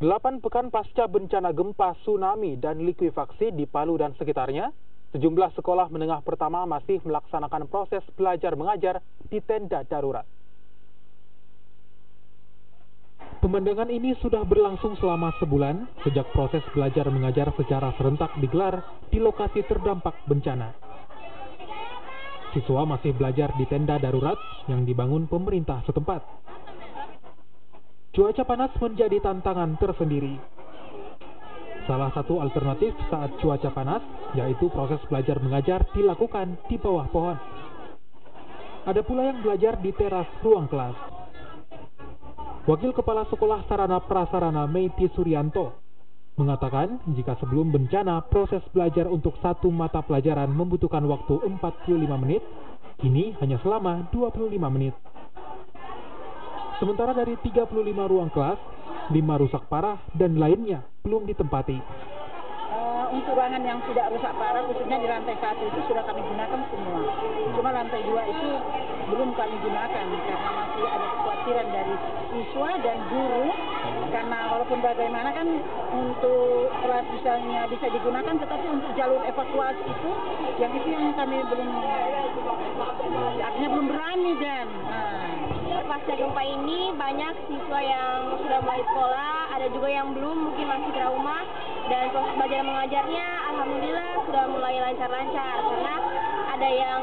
8 pekan pasca bencana gempa, tsunami, dan likuifaksi di Palu dan sekitarnya, sejumlah sekolah menengah pertama masih melaksanakan proses belajar mengajar di tenda darurat. Pemandangan ini sudah berlangsung selama sebulan sejak proses belajar mengajar secara serentak digelar di lokasi terdampak bencana. Siswa masih belajar di tenda darurat yang dibangun pemerintah setempat. Cuaca panas menjadi tantangan tersendiri. Salah satu alternatif saat cuaca panas yaitu proses belajar mengajar dilakukan di bawah pohon. Ada pula yang belajar di teras ruang kelas. Wakil Kepala Sekolah Sarana Prasarana Meiti Suryanto mengatakan jika sebelum bencana proses belajar untuk satu mata pelajaran membutuhkan waktu 45 menit, kini hanya selama 25 menit. Sementara dari 35 ruang kelas, 5 rusak parah dan lainnya belum ditempati. Untuk ruangan yang tidak rusak parah, khususnya di lantai 1 itu sudah kami gunakan semua. Cuma lantai 2 itu belum kami gunakan karena masih ada kekhawatiran dari siswa dan guru. Karena walaupun bagaimana kan untuk kelas misalnya bisa digunakan, tetapi untuk jalur evakuasi itu yang kami belum, artinya belum berani dan. Pasca gempa ini banyak siswa yang sudah mulai sekolah, ada juga yang belum, mungkin masih trauma, dan proses belajar mengajarnya alhamdulillah sudah mulai lancar-lancar karena ada yang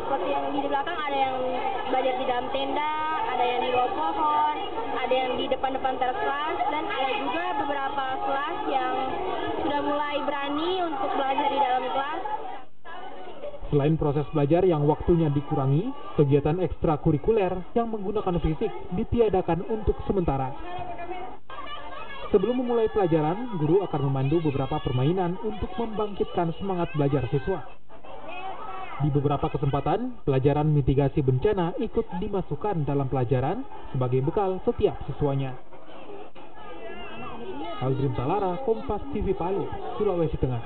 seperti yang di belakang, ada yang belajar di dalam tenda, ada yang di bawah pohon, ada yang di depan-depan teras kelas, dan ada juga beberapa kelas yang sudah mulai berani untuk belajar di dalam kelas. Selain proses belajar yang waktunya dikurangi, kegiatan ekstrakurikuler yang menggunakan fisik ditiadakan untuk sementara. Sebelum memulai pelajaran, guru akan memandu beberapa permainan untuk membangkitkan semangat belajar siswa. Di beberapa kesempatan, pelajaran mitigasi bencana ikut dimasukkan dalam pelajaran sebagai bekal setiap siswanya. Aldrin Salara, Kompas TV Palu, Sulawesi Tengah.